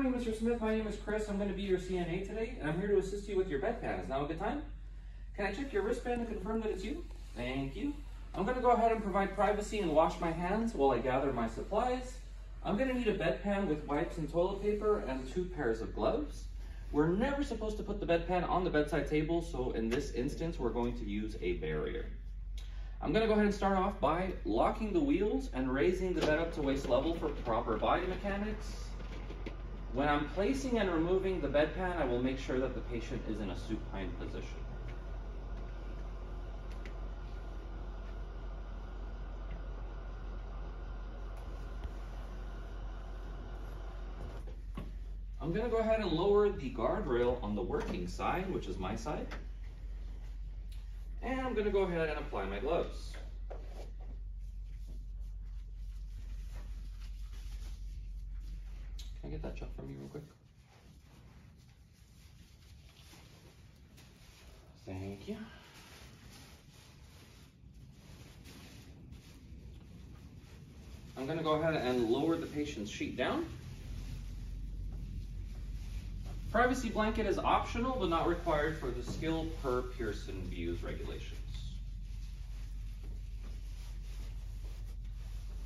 morning, Mr. Smith. My name is Chris. I'm going to be your CNA today, and I'm here to assist you with your bedpan. Is now a good time? Can I check your wristband to confirm that it's you? Thank you. I'm going to go ahead and provide privacy and wash my hands while I gather my supplies. I'm going to need a bedpan with wipes and toilet paper and 2 pairs of gloves. We're never supposed to put the bedpan on the bedside table, so in this instance, we're going to use a barrier. I'm going to go ahead and start off by locking the wheels and raising the bed up to waist level for proper body mechanics. When I'm placing and removing the bedpan, I will make sure that the patient is in a supine position. I'm going to go ahead and lower the guardrail on the working side, which is my side. And I'm going to go ahead and apply my gloves. Can I get that chuck from you real quick? Thank you. I'm going to go ahead and lower the patient's sheet down. Privacy blanket is optional but not required for the skill per Pearson Vue's regulations.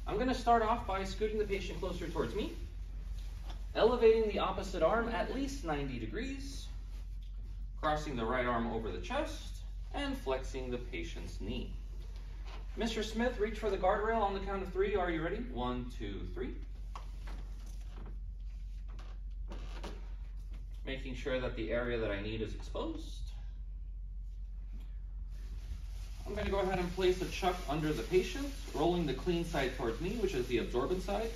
I'm going to start off by scooting the patient closer towards me, elevating the opposite arm at least 90 degrees, crossing the right arm over the chest, and flexing the patient's knee. Mr. Smith, reach for the guardrail on the count of 3. Are you ready? 1, 2, 3. Making sure that the area that I need is exposed. I'm going to go ahead and place a chuck under the patient, rolling the clean side towards me, which is the absorbent side.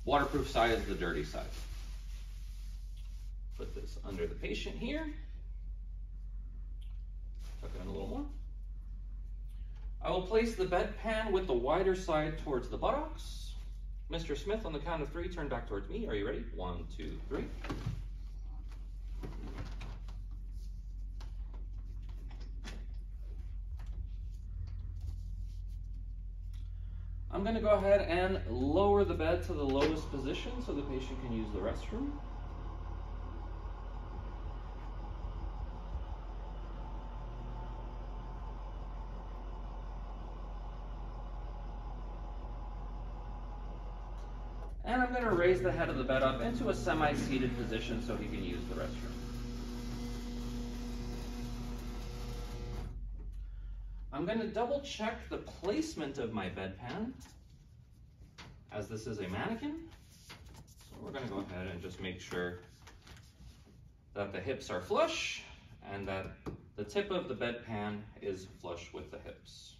Waterproof side is the dirty side. Put this under the patient here. Tuck it in a little more. I will place the bedpan with the wider side towards the buttocks. Mr. Smith, on the count of 3, turn back towards me. Are you ready? 1, 2, 3. I'm going to go ahead and lower the bed to the lowest position so the patient can use the restroom. And I'm going to raise the head of the bed up into a semi-seated position so he can use the restroom. I'm going to double check the placement of my bedpan, as this is a mannequin. So we're going to go ahead and just make sure that the hips are flush and that the tip of the bedpan is flush with the hips.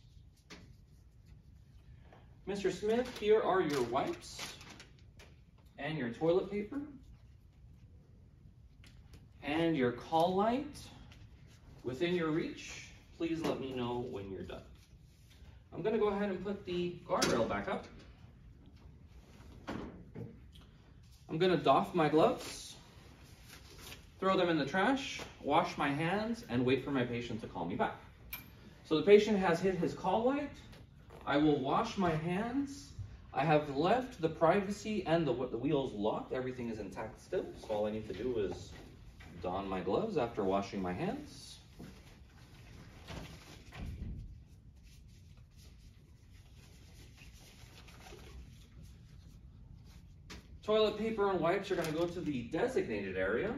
Mr. Smith, here are your wipes and your toilet paper and your call light within your reach. Please let me know when you're done. I'm going to go ahead and put the guardrail back up. I'm going to doff my gloves, throw them in the trash, wash my hands, and wait for my patient to call me back. So the patient has hit his call light. I will wash my hands. I have left the privacy and the wheels locked. Everything is intact still. So all I need to do is don my gloves after washing my hands. Toilet paper and wipes are going to go to the designated area.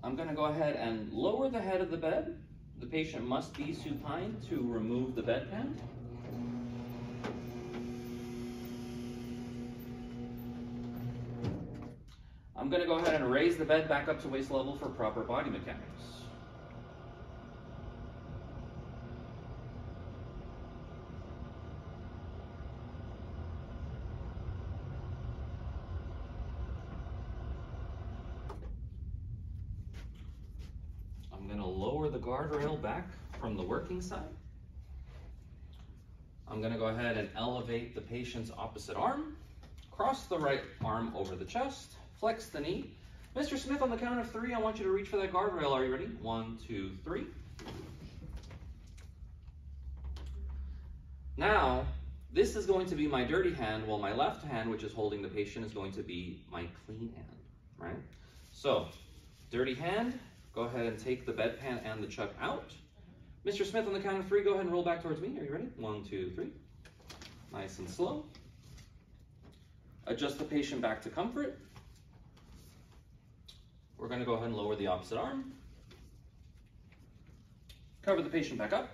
I'm going to go ahead and lower the head of the bed. The patient must be supine to remove the bedpan. I'm going to go ahead and raise the bed back up to waist level for proper body mechanics. I'm going to lower the guardrail back from the working side. I'm going to go ahead and elevate the patient's opposite arm, cross the right arm over the chest, flex the knee. Mr. Smith, on the count of 3, I want you to reach for that guardrail. Are you ready? 1, 2, 3. Now, This is going to be my dirty hand, while my left hand, which is holding the patient, is going to be my clean hand, right? So, dirty hand, go ahead and take the bedpan and the chuck out. Mr. Smith, on the count of 3, go ahead and roll back towards me. Are you ready? 1, 2, 3. Nice and slow. Adjust the patient back to comfort. We're going to go ahead and lower the opposite arm. Cover the patient back up.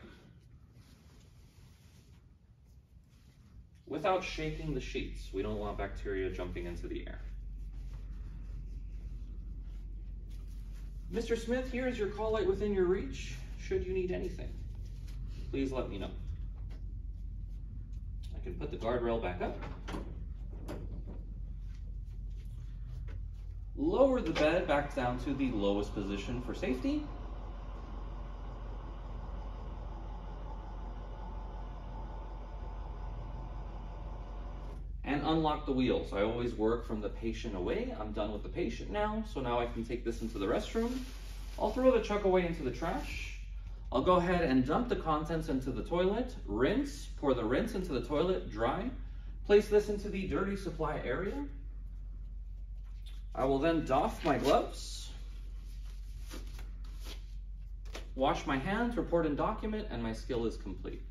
Without shaking the sheets. We don't want bacteria jumping into the air. Mr. Smith, here is your call light within your reach. Should you need anything, please let me know. I can put the guardrail back up. Lower the bed back down to the lowest position for safety. And unlock the wheels. I always work from the patient away. I'm done with the patient now, so now I can take this into the restroom. I'll throw the chuck away into the trash. I'll go ahead and dump the contents into the toilet, rinse, pour the rinse into the toilet, dry, place this into the dirty supply area. I will then doff my gloves, wash my hands, report and document, and my skill is complete.